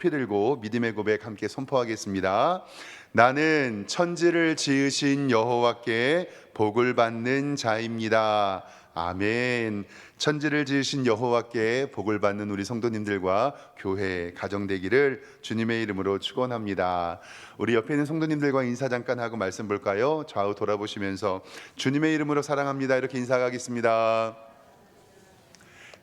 피 들고 믿음의 고백 함께 선포하겠습니다. 나는 천지를 지으신 여호와께 복을 받는 자입니다. 아멘. 천지를 지으신 여호와께 복을 받는 우리 성도님들과 교회 가정 되기를 주님의 이름으로 축원합니다. 우리 옆에 있는 성도님들과 인사 잠깐 하고 말씀 볼까요? 좌우 돌아보시면서 주님의 이름으로 사랑합니다 이렇게 인사하겠습니다.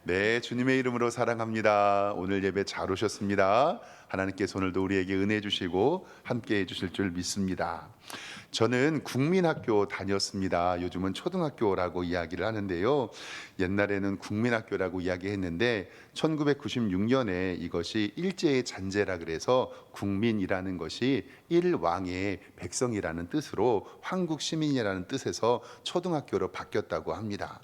네, 주님의 이름으로 사랑합니다. 오늘 예배 잘 오셨습니다. 하나님께서 오늘도 우리에게 은혜 주시고 함께 해주실 줄 믿습니다. 저는 국민학교 다녔습니다. 요즘은 초등학교라고 이야기를 하는데요. 옛날에는 국민학교라고 이야기했는데 1996년에 이것이 일제의 잔재라 그래서 국민이라는 것이 일왕의 백성이라는 뜻으로 한국 시민이라는 뜻에서 초등학교로 바뀌었다고 합니다.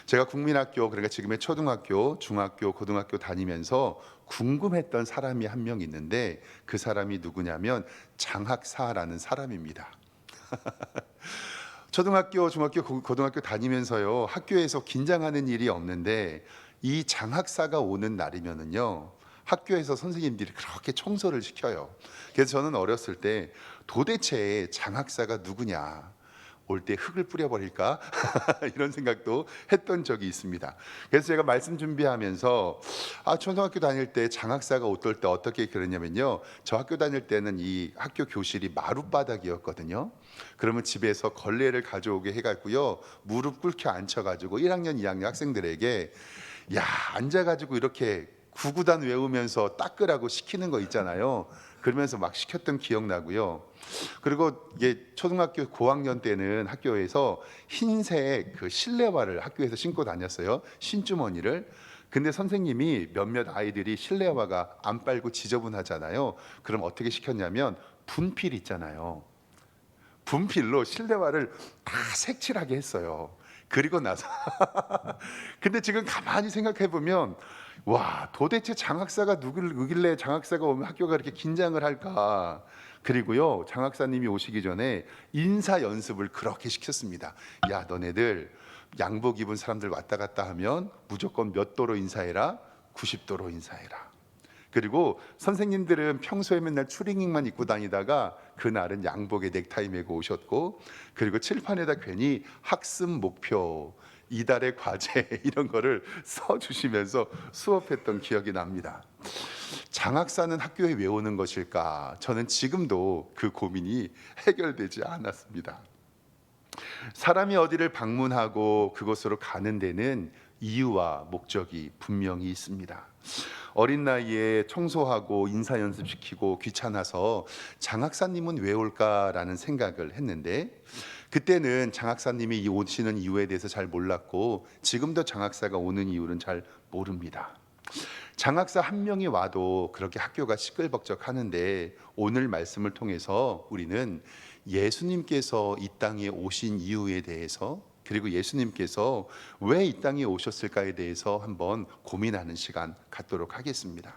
제가 국민학교, 그러니까 지금의 초등학교, 중학교, 고등학교 다니면서 궁금했던 사람이 한 명 있는데 그 사람이 누구냐면 장학사라는 사람입니다. 초등학교, 중학교, 고등학교 다니면서요, 학교에서 긴장하는 일이 없는데 이 장학사가 오는 날이면은요, 학교에서 선생님들이 그렇게 청소를 시켜요. 그래서 저는 어렸을 때 도대체 장학사가 누구냐, 올 때 흙을 뿌려버릴까 이런 생각도 했던 적이 있습니다. 그래서 제가 말씀 준비하면서 초등학교 다닐 때 장학사가 어떨 때 어떻게 그랬냐면요, 저 학교 다닐 때는 이 학교 교실이 마룻바닥이었거든요. 그러면 집에서 걸레를 가져오게 해가지고요, 무릎 꿇혀 앉혀가지고 1학년 2학년 학생들에게 야, 앉아가지고 이렇게 구구단 외우면서 닦으라고 시키는 거 있잖아요. 그러면서 막 시켰던 기억 나고요. 그리고 이게 초등학교 고학년 때는 학교에서 흰색 그 실내화를 학교에서 신고 다녔어요. 신주머니를. 근데 선생님이 몇몇 아이들이 실내화가 안 빨고 지저분하잖아요. 그럼 어떻게 시켰냐면 분필 있잖아요. 분필로 실내화를 다 색칠하게 했어요. 그리고 나서 근데 지금 가만히 생각해 보면 와, 도대체 장학사가 누길래 장학사가 오면 학교가 이렇게 긴장을 할까? 그리고요, 장학사님이 오시기 전에 인사 연습을 그렇게 시켰습니다. 야, 너네들 양복 입은 사람들 왔다 갔다 하면 무조건 몇 도로 인사해라? 90도로 인사해라. 그리고 선생님들은 평소에 맨날 추리닝만 입고 다니다가 그날은 양복에 넥타이 메고 오셨고, 그리고 칠판에다 괜히 학습 목표, 이달의 과제 이런 거를 써주시면서 수업했던 기억이 납니다. 장학사는 학교에 왜 오는 것일까? 저는 지금도 그 고민이 해결되지 않았습니다. 사람이 어디를 방문하고 그곳으로 가는 데는 이유와 목적이 분명히 있습니다. 어린 나이에 청소하고 인사 연습시키고 귀찮아서 장학사님은 왜 올까라는 생각을 했는데, 그때는 장학사님이 오시는 이유에 대해서 잘 몰랐고 지금도 장학사가 오는 이유는 잘 모릅니다. 장학사 한 명이 와도 그렇게 학교가 시끌벅적하는데, 오늘 말씀을 통해서 우리는 예수님께서 이 땅에 오신 이유에 대해서, 그리고 예수님께서 왜 이 땅에 오셨을까에 대해서 한번 고민하는 시간 갖도록 하겠습니다.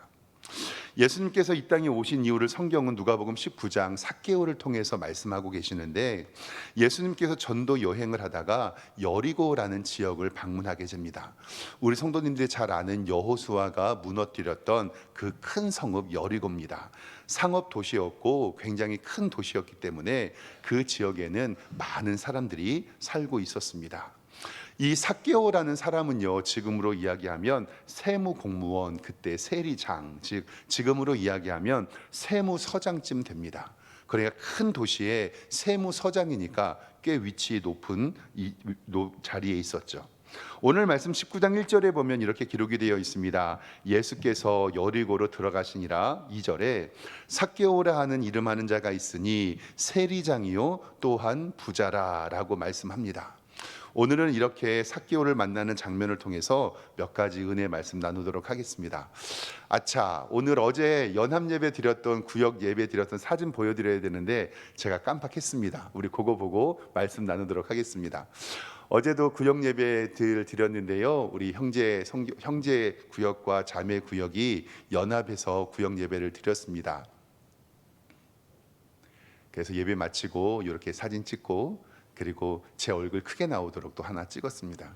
예수님께서 이 땅에 오신 이유를 성경은 누가복음 19장 삭개오를 통해서 말씀하고 계시는데, 예수님께서 전도 여행을 하다가 여리고라는 지역을 방문하게 됩니다. 우리 성도님들이 잘 아는 여호수아가 무너뜨렸던 그 큰 성읍 여리고입니다. 상업 도시였고 굉장히 큰 도시였기 때문에 그 지역에는 많은 사람들이 살고 있었습니다. 이 삭개오라는 사람은요, 지금으로 이야기하면 세무공무원, 그때 세리장, 즉 지금으로 이야기하면 세무서장쯤 됩니다. 그러니까 큰 도시의 세무서장이니까 꽤 위치 높은 자리에 있었죠. 오늘 말씀 19장 1절에 보면 이렇게 기록이 되어 있습니다. 예수께서 여리고로 들어가시니라. 2절에 삭개오라 하는 이름하는 자가 있으니 세리장이요 또한 부자라라고 말씀합니다. 오늘은 이렇게 삭개오를 만나는 장면을 통해서 몇 가지 은혜 말씀 나누도록 하겠습니다. 오늘 어제 연합 예배 드렸던, 구역 예배 드렸던 사진 보여드려야 되는데 제가 깜빡했습니다. 우리 그거 보고 말씀 나누도록 하겠습니다. 어제도 구역 예배들 드렸는데요, 우리 형제 구역과 자매 구역이 연합해서 구역 예배를 드렸습니다. 그래서 예배 마치고 이렇게 사진 찍고, 그리고 제 얼굴 크게 나오도록 또 하나 찍었습니다.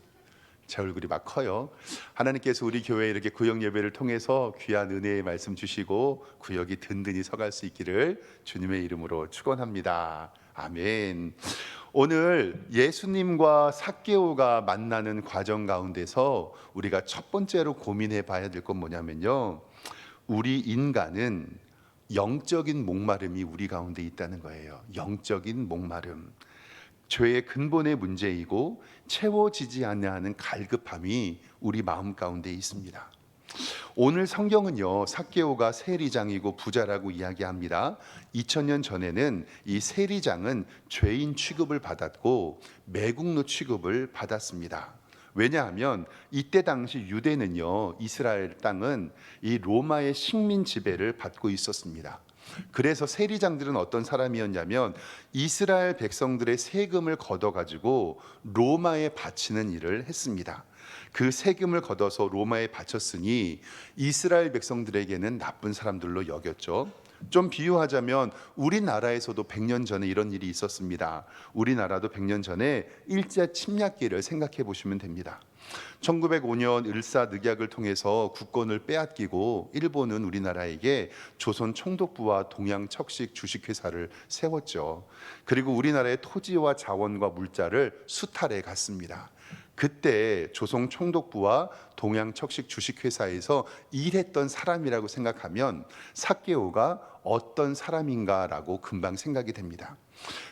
제 얼굴이 막 커요. 하나님께서 우리 교회에 이렇게 구역 예배를 통해서 귀한 은혜의 말씀 주시고 구역이 든든히 서갈 수 있기를 주님의 이름으로 축원합니다. 아멘. 오늘 예수님과 삭개오가 만나는 과정 가운데서 우리가 첫 번째로 고민해 봐야 될 건 뭐냐면요, 우리 인간은 영적인 목마름이 우리 가운데 있다는 거예요. 영적인 목마름, 죄의 근본의 문제이고 채워지지 않는 갈급함이 우리 마음 가운데 있습니다. 오늘 성경은요, 삭개오가 세리장이고 부자라고 이야기합니다. 2000년 전에는 이 세리장은 죄인 취급을 받았고 매국노 취급을 받았습니다. 왜냐하면 이때 당시 유대는요, 이스라엘 땅은 이 로마의 식민 지배를 받고 있었습니다. 그래서 세리장들은 어떤 사람이었냐면 이스라엘 백성들의 세금을 걷어가지고 로마에 바치는 일을 했습니다. 그 세금을 걷어서 로마에 바쳤으니 이스라엘 백성들에게는 나쁜 사람들로 여겼죠. 좀 비유하자면 우리나라에서도 100년 전에 이런 일이 있었습니다. 우리나라도 100년 전에 일제 침략기를 생각해 보시면 됩니다. 1905년 을사늑약을 통해서 국권을 빼앗기고 일본은 우리나라에게 조선 총독부와 동양척식 주식회사를 세웠죠. 그리고 우리나라의 토지와 자원과 물자를 수탈해 갔습니다. 그때 조선 총독부와 동양척식 주식회사에서 일했던 사람이라고 생각하면 삭개오가 어떤 사람인가라고 금방 생각이 됩니다.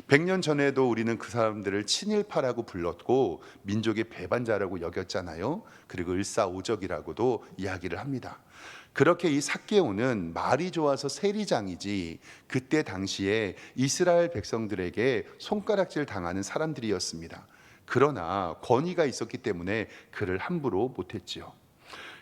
100년 전에도 우리는 그 사람들을 친일파라고 불렀고 민족의 배반자라고 여겼잖아요. 그리고 일사오적이라고도 이야기를 합니다. 그렇게 이 삭개오는 말이 좋아서 세리장이지 그때 당시에 이스라엘 백성들에게 손가락질 당하는 사람들이었습니다. 그러나 권위가 있었기 때문에 그를 함부로 못했지요.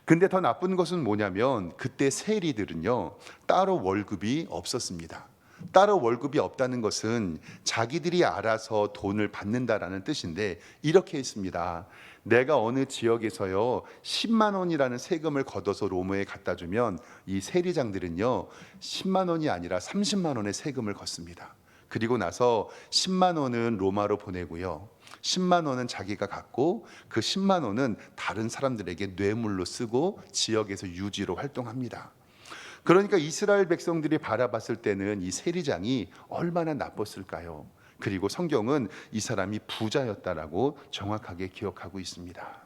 근데 더 나쁜 것은 뭐냐면 그때 세리들은요, 따로 월급이 없었습니다. 따로 월급이 없다는 것은 자기들이 알아서 돈을 받는다라는 뜻인데 이렇게 했습니다. 내가 어느 지역에서요 10만 원이라는 세금을 걷어서 로마에 갖다 주면 이 세리장들은요 10만 원이 아니라 30만 원의 세금을 걷습니다. 그리고 나서 10만 원은 로마로 보내고요, 10만 원은 자기가 갖고 그 10만 원은 다른 사람들에게 뇌물로 쓰고 지역에서 유지로 활동합니다. 그러니까 이스라엘 백성들이 바라봤을 때는 이 세리장이 얼마나 나빴을까요? 그리고 성경은 이 사람이 부자였다라고 정확하게 기억하고 있습니다.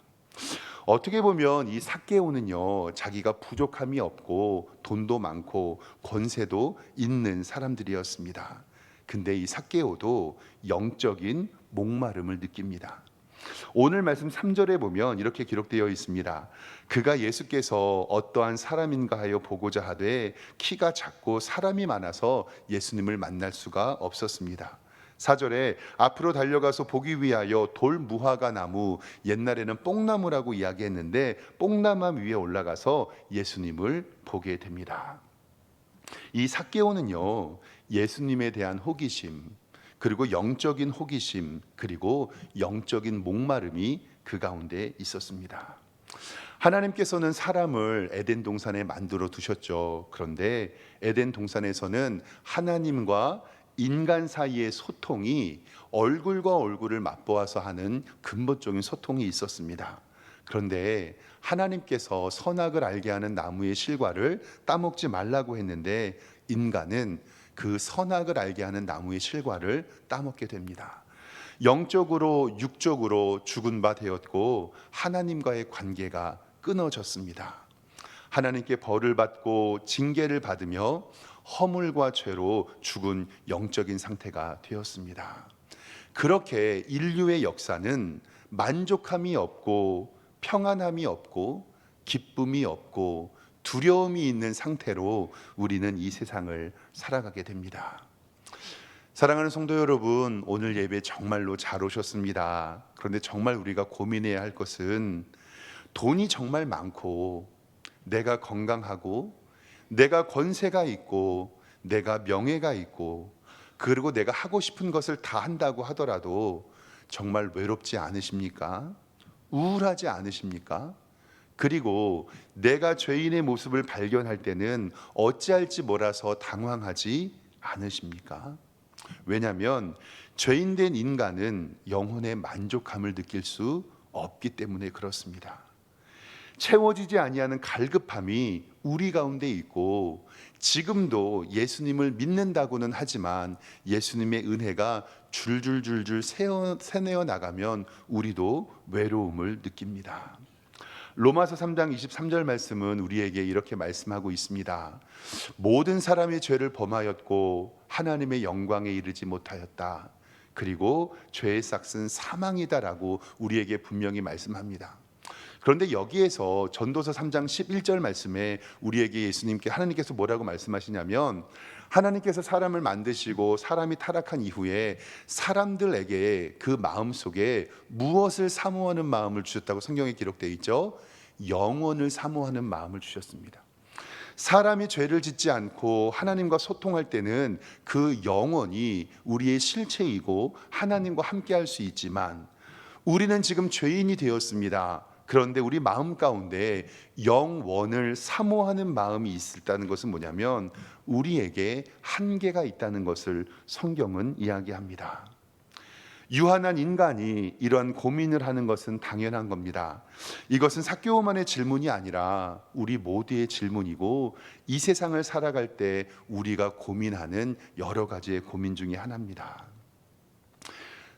어떻게 보면 이 삭개오는요, 자기가 부족함이 없고 돈도 많고 권세도 있는 사람들이었습니다. 근데 이 삭개오도 영적인 목마름을 느낍니다. 오늘 말씀 3절에 보면 이렇게 기록되어 있습니다. 그가 예수께서 어떠한 사람인가 하여 보고자 하되 키가 작고 사람이 많아서 예수님을 만날 수가 없었습니다. 4절에 앞으로 달려가서 보기 위하여 돌 무화과 나무, 옛날에는 뽕나무라고 이야기했는데 뽕나무 위에 올라가서 예수님을 보게 됩니다. 이 삭개오는요, 예수님에 대한 호기심, 그리고 영적인 호기심, 그리고 영적인 목마름이 그 가운데 있었습니다. 하나님께서는 사람을 에덴 동산에 만들어 두셨죠. 그런데 에덴 동산에서는 하나님과 인간 사이의 소통이 얼굴과 얼굴을 맞보아서 하는 근본적인 소통이 있었습니다. 그런데 하나님께서 선악을 알게 하는 나무의 실과를 따먹지 말라고 했는데 인간은 그 선악을 알게 하는 나무의 실과를 따먹게 됩니다. 영적으로 육적으로 죽은 바 되었고 하나님과의 관계가 끊어졌습니다. 하나님께 벌을 받고 징계를 받으며 허물과 죄로 죽은 영적인 상태가 되었습니다. 그렇게 인류의 역사는 만족함이 없고 평안함이 없고 기쁨이 없고 두려움이 있는 상태로 우리는 이 세상을 살아가게 됩니다. 사랑하는 성도 여러분, 오늘 예배 정말로 잘 오셨습니다. 그런데 정말 우리가 고민해야 할 것은 돈이 정말 많고 내가 건강하고 내가 권세가 있고 내가 명예가 있고 그리고 내가 하고 싶은 것을 다 한다고 하더라도 정말 외롭지 않으십니까? 우울하지 않으십니까? 그리고 내가 죄인의 모습을 발견할 때는 어찌할지 몰라서 당황하지 않으십니까? 왜냐하면 죄인된 인간은 영혼의 만족함을 느낄 수 없기 때문에 그렇습니다. 채워지지 아니하는 갈급함이 우리 가운데 있고, 지금도 예수님을 믿는다고는 하지만 예수님의 은혜가 줄줄줄줄 새내어 나가면 우리도 외로움을 느낍니다. 로마서 3장 23절 말씀은 우리에게 이렇게 말씀하고 있습니다. 모든 사람이 죄를 범하였고 하나님의 영광에 이르지 못하였다. 그리고 죄의 삭은 사망이다라고 우리에게 분명히 말씀합니다. 그런데 여기에서 전도서 3장 11절 말씀에 우리에게 하나님께서 뭐라고 말씀하시냐면, 하나님께서 사람을 만드시고 사람이 타락한 이후에 사람들에게 그 마음속에 무엇을 사모하는 마음을 주셨다고 성경에 기록되어 있죠? 영원을 사모하는 마음을 주셨습니다. 사람이 죄를 짓지 않고 하나님과 소통할 때는 그 영원이 우리의 실체이고 하나님과 함께 할 수 있지만, 우리는 지금 죄인이 되었습니다. 그런데 우리 마음 가운데 영원을 사모하는 마음이 있다는 것은 뭐냐면 우리에게 한계가 있다는 것을 성경은 이야기합니다. 유한한 인간이 이러한 고민을 하는 것은 당연한 겁니다. 이것은 삭개오만의 질문이 아니라 우리 모두의 질문이고, 이 세상을 살아갈 때 우리가 고민하는 여러 가지의 고민 중에 하나입니다.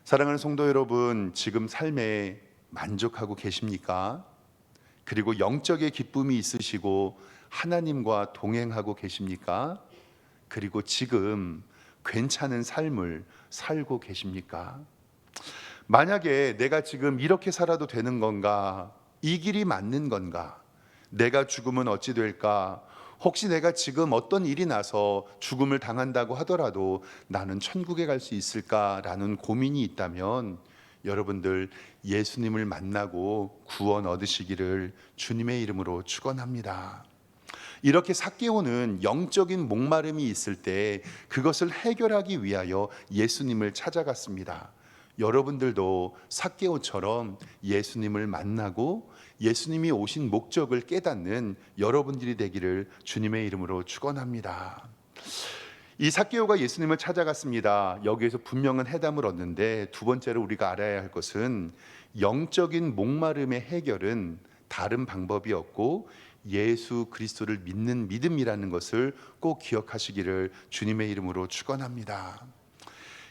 사랑하는 성도 여러분, 지금 삶에 만족하고 계십니까? 그리고 영적의 기쁨이 있으시고 하나님과 동행하고 계십니까? 그리고 지금 괜찮은 삶을 살고 계십니까? 만약에 내가 지금 이렇게 살아도 되는 건가? 이 길이 맞는 건가? 내가 죽으면 어찌 될까? 혹시 내가 지금 어떤 일이 나서 죽음을 당한다고 하더라도 나는 천국에 갈 수 있을까라는 고민이 있다면 여러분들 예수님을 만나고 구원 얻으시기를 주님의 이름으로 축원합니다. 이렇게 삭개오는 영적인 목마름이 있을 때 그것을 해결하기 위하여 예수님을 찾아갔습니다. 여러분들도 삭개오처럼 예수님을 만나고 예수님이 오신 목적을 깨닫는 여러분들이 되기를 주님의 이름으로 축원합니다. 이 삭개오가 예수님을 찾아갔습니다. 여기에서 분명한 해답을 얻는데, 두 번째로 우리가 알아야 할 것은 영적인 목마름의 해결은 다른 방법이 없고 예수 그리스도를 믿는 믿음이라는 것을 꼭 기억하시기를 주님의 이름으로 축원합니다.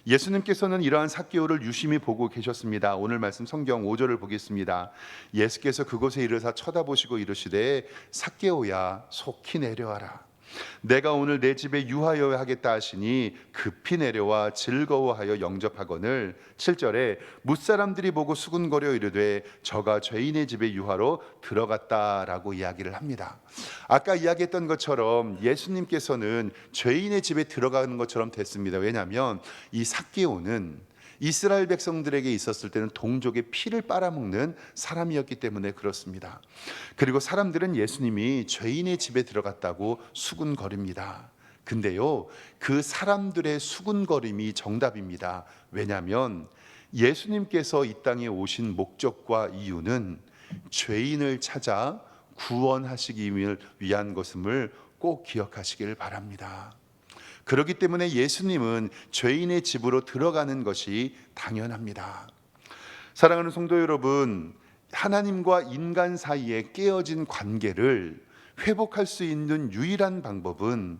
예수님께서는 이러한 삭개오를 유심히 보고 계셨습니다. 오늘 말씀 성경 5절을 보겠습니다. 예수께서 그곳에 이르사 쳐다보시고 이르시되 삭개오야 속히 내려와라. 내가 오늘 내 집에 유하여 하겠다 하시니 급히 내려와 즐거워하여 영접하거늘. 7절에 뭇사람들이 보고 수군거려 이르되 저가 죄인의 집에 유하로 들어갔다라고 이야기를 합니다. 아까 이야기했던 것처럼 예수님께서는 죄인의 집에 들어가는 것처럼 됐습니다. 왜냐하면 이 삭개오는 이스라엘 백성들에게 있었을 때는 동족의 피를 빨아먹는 사람이었기 때문에 그렇습니다. 그리고 사람들은 예수님이 죄인의 집에 들어갔다고 수군거립니다. 근데요, 그 사람들의 수군거림이 정답입니다. 왜냐하면 예수님께서 이 땅에 오신 목적과 이유는 죄인을 찾아 구원하시기 위한 것임을 꼭 기억하시길 바랍니다. 그렇기 때문에 예수님은 죄인의 집으로 들어가는 것이 당연합니다. 사랑하는 성도 여러분, 하나님과 인간 사이에 깨어진 관계를 회복할 수 있는 유일한 방법은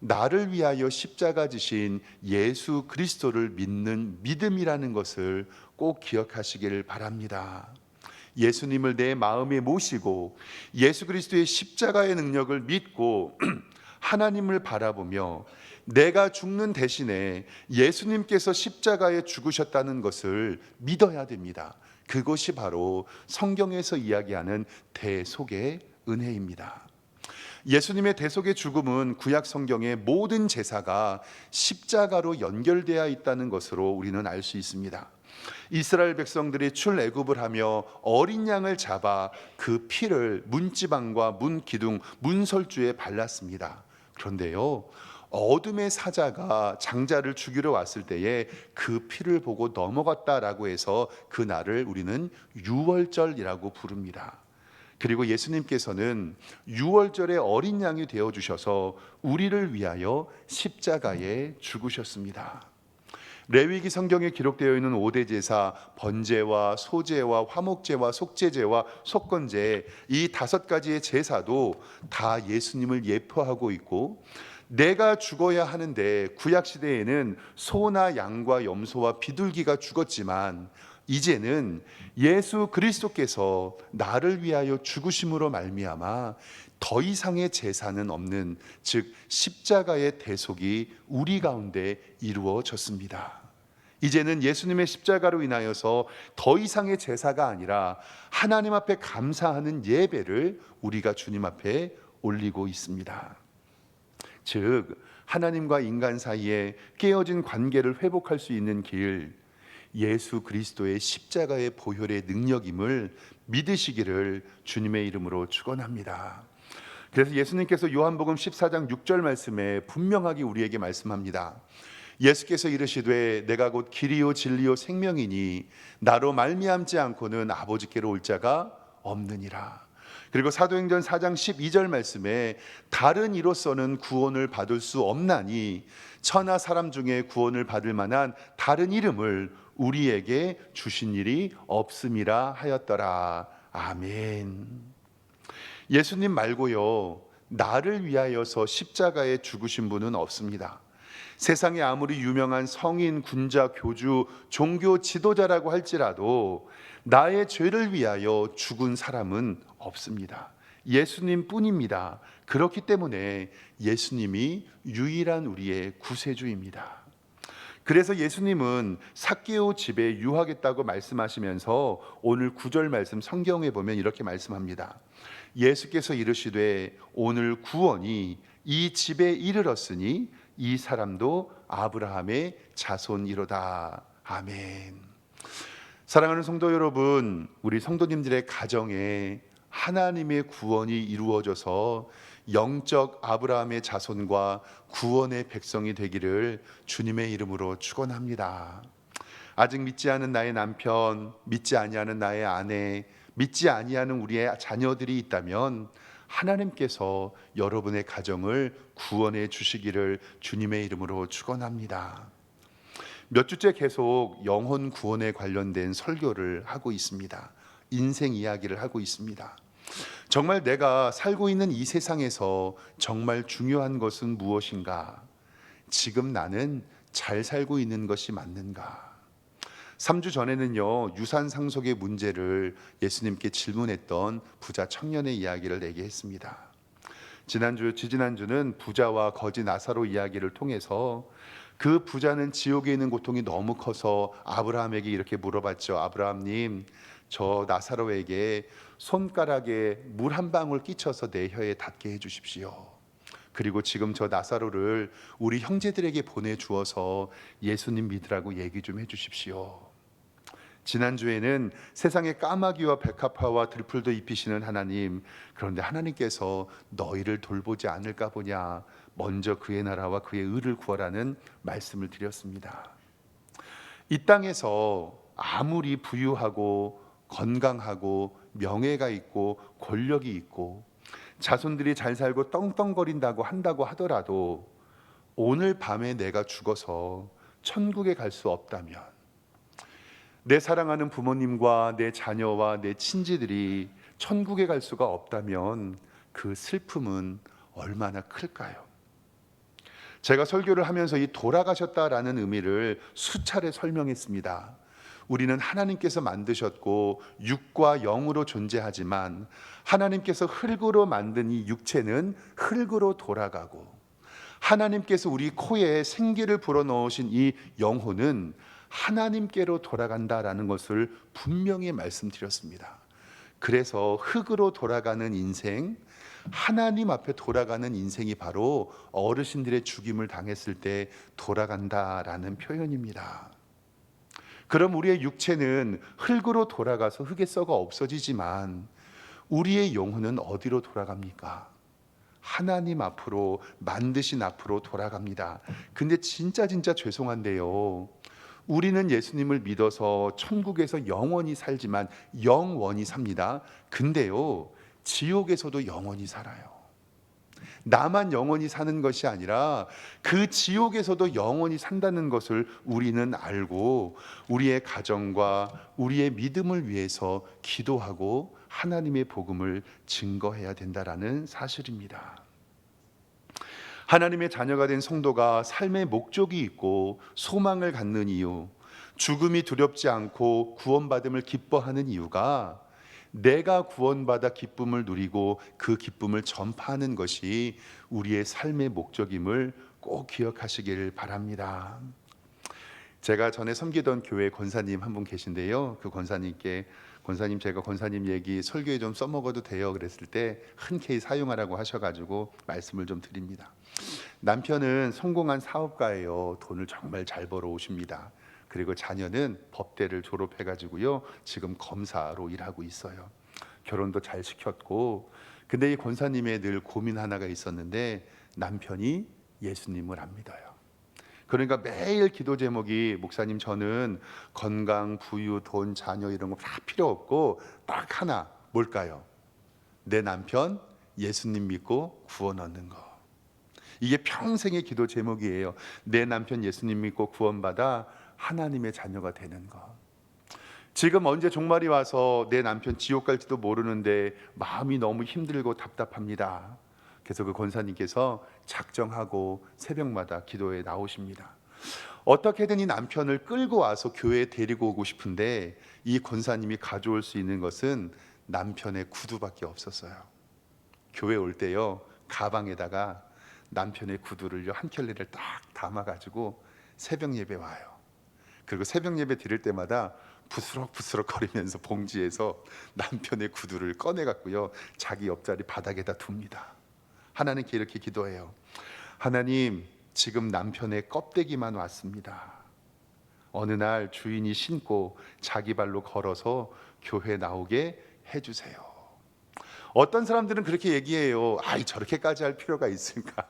나를 위하여 십자가 지신 예수 그리스도를 믿는 믿음이라는 것을 꼭 기억하시길 바랍니다. 예수님을 내 마음에 모시고 예수 그리스도의 십자가의 능력을 믿고 하나님을 바라보며 내가 죽는 대신에 예수님께서 십자가에 죽으셨다는 것을 믿어야 됩니다. 그것이 바로 성경에서 이야기하는 대속의 은혜입니다. 예수님의 대속의 죽음은 구약 성경의 모든 제사가 십자가로 연결되어 있다는 것으로 우리는 알 수 있습니다. 이스라엘 백성들이 출애굽을 하며 어린 양을 잡아 그 피를 문지방과 문기둥, 문설주에 발랐습니다. 그런데요, 어둠의 사자가 장자를 죽이러 왔을 때에 그 피를 보고 넘어갔다라고 해서 그 날을 우리는 유월절이라고 부릅니다. 그리고 예수님께서는 유월절의 어린 양이 되어주셔서 우리를 위하여 십자가에 죽으셨습니다. 레위기 성경에 기록되어 있는 5대 제사, 번제와 소제와 화목제와 속죄제와 속건제, 이 5가지의 제사도 다 예수님을 예표하고 있고, 내가 죽어야 하는데 구약 시대에는 소나 양과 염소와 비둘기가 죽었지만 이제는 예수 그리스도께서 나를 위하여 죽으심으로 말미암아 더 이상의 제사는 없는, 즉 십자가의 대속이 우리 가운데 이루어졌습니다. 이제는 예수님의 십자가로 인하여서 더 이상의 제사가 아니라 하나님 앞에 감사하는 예배를 우리가 주님 앞에 올리고 있습니다. 즉 하나님과 인간 사이에 깨어진 관계를 회복할 수 있는 길, 예수 그리스도의 십자가의 보혈의 능력임을 믿으시기를 주님의 이름으로 축원합니다. 그래서 예수님께서 요한복음 14장 6절 말씀에 분명하게 우리에게 말씀합니다. 예수께서 이르시되 내가 곧 길이요 진리요 생명이니 나로 말미암지 않고는 아버지께로 올 자가 없느니라. 그리고 사도행전 4장 12절 말씀에 다른 이로서는 구원을 받을 수 없나니 천하 사람 중에 구원을 받을 만한 다른 이름을 우리에게 주신 일이 없음이라 하였더라. 아멘. 예수님 말고요 나를 위하여서 십자가에 죽으신 분은 없습니다. 세상에 아무리 유명한 성인, 군자, 교주, 종교 지도자라고 할지라도 나의 죄를 위하여 죽은 사람은 없습니다. 예수님 뿐입니다. 그렇기 때문에 예수님이 유일한 우리의 구세주입니다. 그래서 예수님은 삭개오 집에 유하겠다고 말씀하시면서 오늘 9절 말씀 성경에 보면 이렇게 말씀합니다. 예수께서 이르시되 오늘 구원이 이 집에 이르렀으니 이 사람도 아브라함의 자손이로다. 아멘. 사랑하는 성도 여러분, 우리 성도님들의 가정에 하나님의 구원이 이루어져서 영적 아브라함의 자손과 구원의 백성이 되기를 주님의 이름으로 축원합니다. 아직 믿지 않은 나의 남편, 믿지 아니하는 나의 아내, 믿지 아니하는 우리의 자녀들이 있다면 하나님께서 여러분의 가정을 구원해 주시기를 주님의 이름으로 축원합니다. 몇 주째 계속 영혼 구원에 관련된 설교를 하고 있습니다. 인생 이야기를 하고 있습니다. 정말 내가 살고 있는 이 세상에서 정말 중요한 것은 무엇인가? 지금 나는 잘 살고 있는 것이 맞는가? 3주 전에는요 유산 상속의 문제를 예수님께 질문했던 부자 청년의 이야기를 내게 했습니다. 지지난주는 부자와 거지 나사로 이야기를 통해서 그 부자는 지옥에 있는 고통이 너무 커서 아브라함에게 이렇게 물어봤죠. 아브라함님, 저 나사로에게 손가락에 물 한 방울 끼쳐서 내 혀에 닿게 해주십시오. 그리고 지금 저 나사로를 우리 형제들에게 보내주어서 예수님 믿으라고 얘기 좀 해주십시오. 지난주에는 세상의 까마귀와 백합화와 들풀도 입히시는 하나님, 그런데 하나님께서 너희를 돌보지 않을까 보냐, 먼저 그의 나라와 그의 의를 구하라는 말씀을 드렸습니다. 이 땅에서 아무리 부유하고 건강하고 명예가 있고 권력이 있고 자손들이 잘 살고 떵떵거린다고 한다고 하더라도 오늘 밤에 내가 죽어서 천국에 갈 수 없다면, 내 사랑하는 부모님과 내 자녀와 내 친지들이 천국에 갈 수가 없다면 그 슬픔은 얼마나 클까요? 제가 설교를 하면서 이 돌아가셨다라는 의미를 수차례 설명했습니다. 우리는 하나님께서 만드셨고 육과 영으로 존재하지만 하나님께서 흙으로 만든 이 육체는 흙으로 돌아가고, 하나님께서 우리 코에 생기를 불어넣으신 이 영혼은 하나님께로 돌아간다라는 것을 분명히 말씀드렸습니다. 그래서 흙으로 돌아가는 인생, 하나님 앞에 돌아가는 인생이 바로 어르신들의 죽임을 당했을 때 돌아간다라는 표현입니다. 그럼 우리의 육체는 흙으로 돌아가서 흙에 썩어 없어지지만 우리의 영혼은 어디로 돌아갑니까? 하나님 앞으로, 만드신 앞으로 돌아갑니다. 근데 진짜 죄송한데요, 우리는 예수님을 믿어서 천국에서 영원히 살지만 영원히 삽니다. 근데요 지옥에서도 영원히 살아요. 나만 영원히 사는 것이 아니라 그 지옥에서도 영원히 산다는 것을 우리는 알고 우리의 가정과 우리의 믿음을 위해서 기도하고 하나님의 복음을 증거해야 된다라는 사실입니다. 하나님의 자녀가 된 성도가 삶의 목적이 있고 소망을 갖는 이유, 죽음이 두렵지 않고 구원받음을 기뻐하는 이유가 내가 구원받아 기쁨을 누리고 그 기쁨을 전파하는 것이 우리의 삶의 목적임을 꼭 기억하시길 바랍니다. 제가 전에 섬기던 교회 권사님 한 분 계신데요. 그 권사님께 권사님 제가 권사님 얘기 설교에 좀 써먹어도 돼요 그랬을 때 흔쾌히 사용하라고 하셔가지고 말씀을 좀 드립니다. 남편은 성공한 사업가예요. 돈을 정말 잘 벌어오십니다. 그리고 자녀는 법대를 졸업해가지고요 지금 검사로 일하고 있어요. 결혼도 잘 시켰고, 근데 이 권사님의 늘 고민 하나가 있었는데 남편이 예수님을 안 믿어요. 그러니까 매일 기도 제목이 목사님 저는 건강, 부유, 돈, 자녀 이런 거 다 필요 없고 딱 하나 뭘까요? 내 남편 예수님 믿고 구원 얻는 거. 이게 평생의 기도 제목이에요. 내 남편 예수님 믿고 구원받아 하나님의 자녀가 되는 것. 지금 언제 종말이 와서 내 남편 지옥 갈지도 모르는데 마음이 너무 힘들고 답답합니다. 그래서 그 권사님께서 작정하고 새벽마다 기도에 나오십니다. 어떻게든 이 남편을 끌고 와서 교회에 데리고 오고 싶은데 이 권사님이 가져올 수 있는 것은 남편의 구두밖에 없었어요. 교회 올 때요 가방에다가 남편의 구두를요 한 켤레를 딱 담아가지고 새벽 예배 와요. 그리고 새벽 예배 드릴 때마다 부스럭부스럭 거리면서 봉지에서 남편의 구두를 꺼내갖고요 자기 옆자리 바닥에다 둡니다. 하나님께 이렇게 기도해요. 하나님 지금 남편의 껍데기만 왔습니다. 어느 날 주인이 신고 자기 발로 걸어서 교회 나오게 해주세요. 어떤 사람들은 그렇게 얘기해요. 아이 저렇게까지 할 필요가 있을까?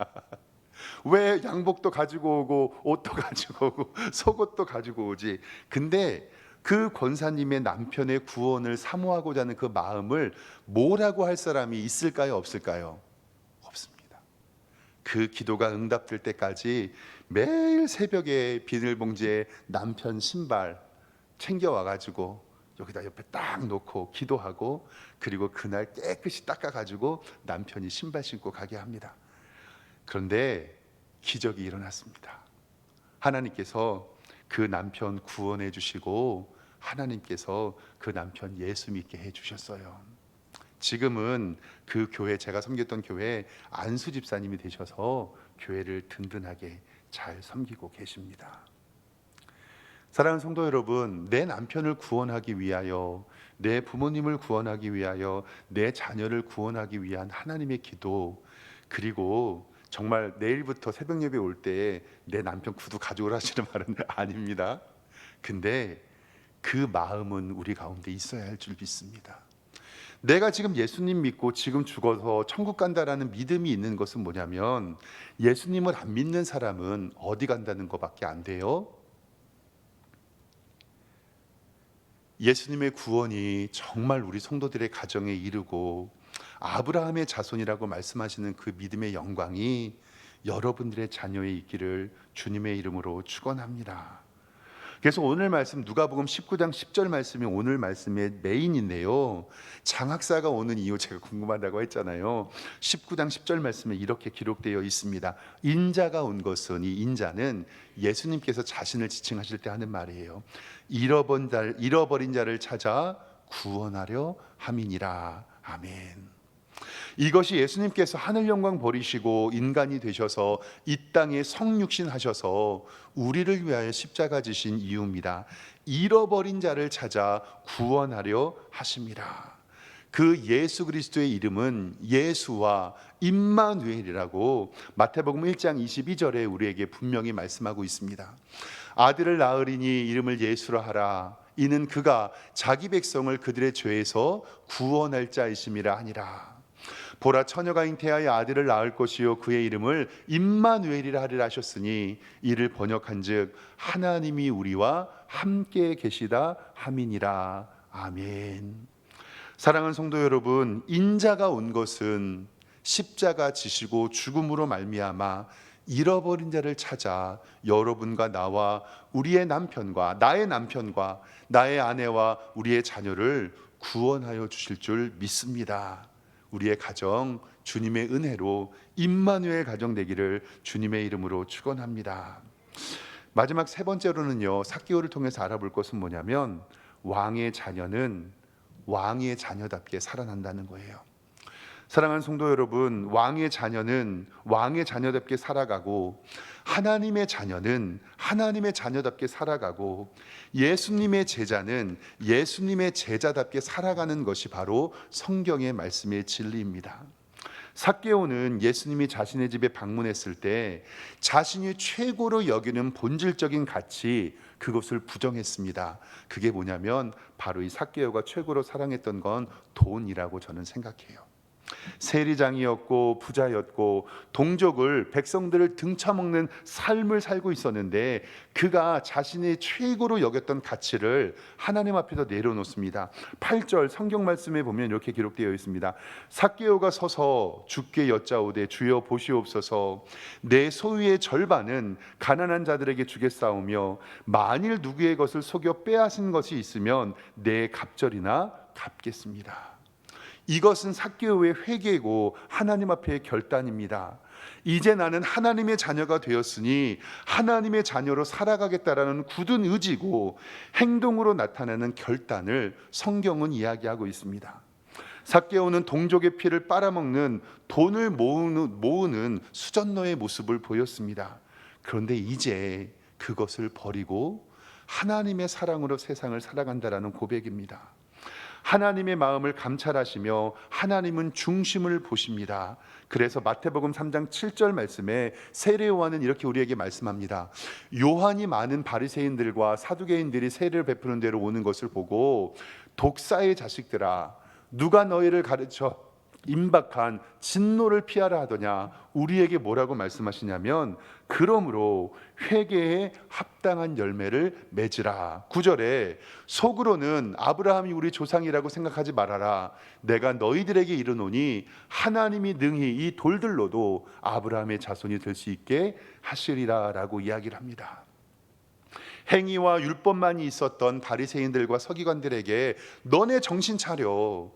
왜 양복도 가지고 오고 옷도 가지고 오고 속옷도 가지고 오지? 근데 그 권사님의 남편의 구원을 사모하고자 하는 그 마음을 뭐라고 할 사람이 있을까요? 없을까요? 없습니다. 그 기도가 응답될 때까지 매일 새벽에 비닐봉지에 남편 신발 챙겨와가지고 여기다 옆에 딱 놓고 기도하고, 그리고 그날 깨끗이 닦아가지고 남편이 신발 신고 가게 합니다. 그런데 기적이 일어났습니다. 하나님께서 그 남편 구원해 주시고 하나님께서 그 남편 예수 믿게 해 주셨어요. 지금은 그 교회, 제가 섬겼던 교회 안수 집사님이 되셔서 교회를 든든하게 잘 섬기고 계십니다. 사랑하는 성도 여러분, 내 남편을 구원하기 위하여, 내 부모님을 구원하기 위하여, 내 자녀를 구원하기 위한 하나님의 기도, 그리고 정말 내일부터 새벽 예배 올 때 내 남편 구두 가져오라시는 말은 아닙니다. 근데 그 마음은 우리 가운데 있어야 할 줄 믿습니다. 내가 지금 예수님 믿고 지금 죽어서 천국 간다라는 믿음이 있는 것은 뭐냐면, 예수님을 안 믿는 사람은 어디 간다는 것밖에 안 돼요. 예수님의 구원이 정말 우리 성도들의 가정에 이르고 아브라함의 자손이라고 말씀하시는 그 믿음의 영광이 여러분들의 자녀에 있기를 주님의 이름으로 축원합니다. 그래서 오늘 말씀 누가복음 19장 10절 말씀이 오늘 말씀의 메인인데요, 장학사가 오는 이유 제가 궁금하다고 했잖아요. 19장 10절 말씀에 이렇게 기록되어 있습니다. 인자가 온 것은, 이 인자는 예수님께서 자신을 지칭하실 때 하는 말이에요. 잃어버린 자를 찾아 구원하려 함이니라. 아멘. 이것이 예수님께서 하늘 영광 버리시고 인간이 되셔서 이 땅에 성육신 하셔서 우리를 위하여 십자가 지신 이유입니다. 잃어버린 자를 찾아 구원하려 하심이라. 그 예수 그리스도의 이름은 예수와 임마누엘이라고 마태복음 1장 22절에 우리에게 분명히 말씀하고 있습니다. 아들을 낳으리니 이름을 예수라 하라. 이는 그가 자기 백성을 그들의 죄에서 구원할 자이심이라 하니라. 보라, 처녀가 잉태하여 아들을 낳을 것이요 그의 이름을 임마누엘이라 하리라 하셨으니, 이를 번역한즉 하나님이 우리와 함께 계시다 함이니라. 아멘. 사랑하는 성도 여러분, 인자가 온 것은 십자가 지시고 죽음으로 말미암아 잃어버린 자를 찾아 여러분과 나와 우리의 남편과 나의 아내와 우리의 자녀를 구원하여 주실 줄 믿습니다. 우리의 가정 주님의 은혜로 임마누엘 가정 되기를 주님의 이름으로 축원합니다. 마지막 세 번째로는요, 삭개오를 통해서 알아볼 것은 뭐냐면 왕의 자녀는 왕의 자녀답게 살아난다는 거예요. 사랑하는 성도 여러분, 왕의 자녀는 왕의 자녀답게 살아가고 하나님의 자녀는 하나님의 자녀답게 살아가고 예수님의 제자는 예수님의 제자답게 살아가는 것이 바로 성경의 말씀의 진리입니다. 삭개오는 예수님이 자신의 집에 방문했을 때 자신이 최고로 여기는 본질적인 가치, 그것을 부정했습니다. 그게 뭐냐면 바로 이 삭개오가 최고로 사랑했던 건 돈이라고 저는 생각해요. 세리장이었고 부자였고 동족을, 백성들을 등쳐먹는 삶을 살고 있었는데 그가 자신의 최고로 여겼던 가치를 하나님 앞에서 내려놓습니다. 8절 성경 말씀에 보면 이렇게 기록되어 있습니다. 삭개오가 서서 주께 여짜오되 주여 보시옵소서, 내 소유의 절반은 가난한 자들에게 주겠사오며 만일 누구의 것을 속여 빼앗은 것이 있으면 내 갑절이나 갚겠습니다. 이것은 삭개오의 회개고 하나님 앞의 결단입니다. 이제 나는 하나님의 자녀가 되었으니 하나님의 자녀로 살아가겠다라는 굳은 의지고 행동으로 나타나는 결단을 성경은 이야기하고 있습니다. 삭개오는 동족의 피를 빨아먹는 돈을 모으는 수전노의 모습을 보였습니다. 그런데 이제 그것을 버리고 하나님의 사랑으로 세상을 살아간다라는 고백입니다. 하나님의 마음을 감찰하시며 하나님은 중심을 보십니다. 그래서 마태복음 3장 7절 말씀에 세례 요한은 이렇게 우리에게 말씀합니다. 요한이 많은 바리새인들과 사두개인들이 세례를 베푸는 데로 오는 것을 보고 독사의 자식들아, 누가 너희를 가르쳐 임박한 진노를 피하라 하더냐. 우리에게 뭐라고 말씀하시냐면 그러므로 회개에 합당한 열매를 맺으라. 9절에 속으로는 아브라함이 우리 조상이라고 생각하지 말아라. 내가 너희들에게 이르노니 하나님이 능히 이 돌들로도 아브라함의 자손이 될 수 있게 하시리라 라고 이야기를 합니다. 행위와 율법만이 있었던 바리새인들과 서기관들에게 너네 정신 차려,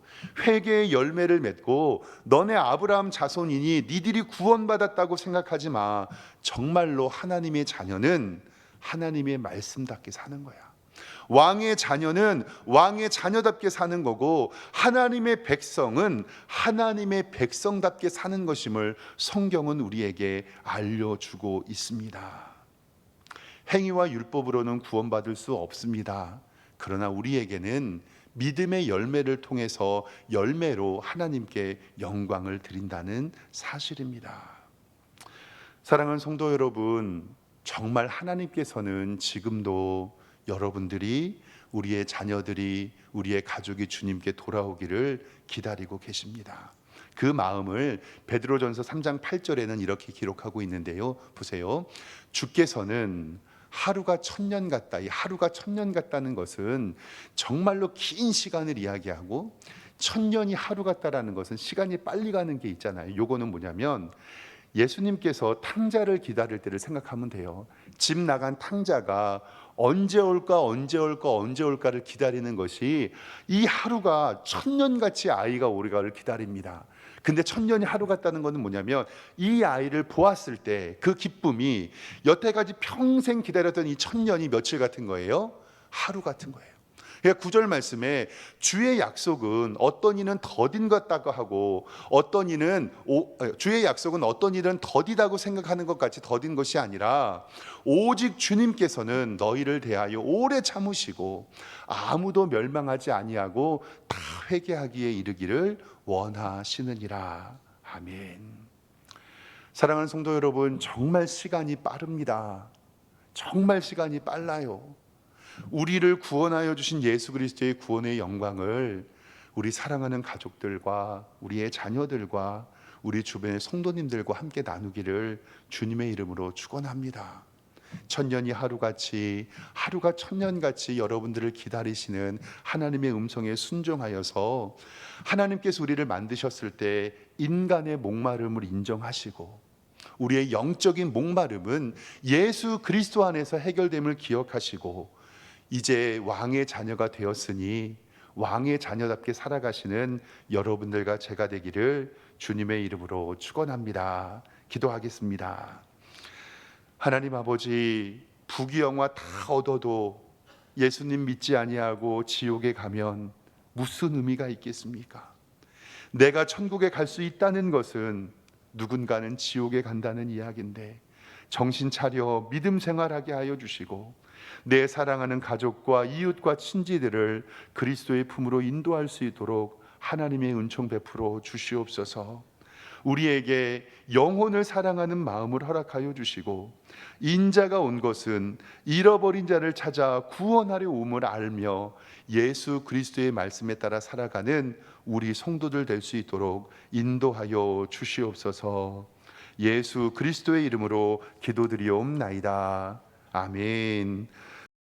회개의 열매를 맺고 너네 아브라함 자손이니 니들이 구원받았다고 생각하지 마. 정말로 하나님의 자녀는 하나님의 말씀답게 사는 거야. 왕의 자녀는 왕의 자녀답게 사는 거고 하나님의 백성은 하나님의 백성답게 사는 것임을 성경은 우리에게 알려주고 있습니다. 행위와 율법으로는 구원받을 수 없습니다. 그러나 우리에게는 믿음의 열매를 통해서 열매로 하나님께 영광을 드린다는 사실입니다. 사랑하는 성도 여러분, 정말 하나님께서는 지금도 여러분들이, 우리의 자녀들이, 우리의 가족이 주님께 돌아오기를 기다리고 계십니다. 그 마음을 베드로전서 3장 8절에는 이렇게 기록하고 있는데요. 보세요. 주께서는 하루가 천년 같다. 이 하루가 천년 같다는 것은 정말로 긴 시간을 이야기하고, 천년이 하루 같다라는 것은 시간이 빨리 가는 게 있잖아요. 요거는 뭐냐면 예수님께서 탕자를 기다릴 때를 생각하면 돼요. 집 나간 탕자가 언제 올까를 기다리는 것이, 이 하루가 천년같이 아이가 오리가를 기다립니다. 근데 천년이 하루 같다는 것은 뭐냐면 이 아이를 보았을 때 그 기쁨이 여태까지 평생 기다렸던 이 천년이 며칠 같은 거예요? 하루 같은 거예요. 그러니까 9절 말씀에 주의 약속은 어떤 이는 더딘 것 같다고 하고 주의 약속은 어떤 일은 더디다고 생각하는 것 같이 더딘 것이 아니라 오직 주님께서는 너희를 대하여 오래 참으시고 아무도 멸망하지 아니하고 다 회개하기에 이르기를 원하시느니라. 아멘. 사랑하는 성도 여러분, 정말 시간이 빠릅니다. 정말 시간이 빨라요. 우리를 구원하여 주신 예수 그리스도의 구원의 영광을 우리 사랑하는 가족들과 우리의 자녀들과 우리 주변의 성도님들과 함께 나누기를 주님의 이름으로 축원합니다. 천년이 하루같이, 하루가 천년같이 여러분들을 기다리시는 하나님의 음성에 순종하여서 하나님께서 우리를 만드셨을 때 인간의 목마름을 인정하시고 우리의 영적인 목마름은 예수 그리스도 안에서 해결됨을 기억하시고 이제 왕의 자녀가 되었으니 왕의 자녀답게 살아가시는 여러분들과 제가 되기를 주님의 이름으로 축원합니다. 기도하겠습니다. 하나님 아버지, 부귀영화 다 얻어도 예수님 믿지 아니하고 지옥에 가면 무슨 의미가 있겠습니까? 내가 천국에 갈 수 있다는 것은 누군가는 지옥에 간다는 이야기인데 정신 차려 믿음 생활하게 하여 주시고 내 사랑하는 가족과 이웃과 친지들을 그리스도의 품으로 인도할 수 있도록 하나님의 은총 베풀어 주시옵소서. 우리에게 영혼을 사랑하는 마음을 허락하여 주시고 인자가 온 것은 잃어버린 자를 찾아 구원하려 옴을 알며 예수 그리스도의 말씀에 따라 살아가는 우리 성도들 될 수 있도록 인도하여 주시옵소서. 예수 그리스도의 이름으로 기도드리옵나이다. 아멘.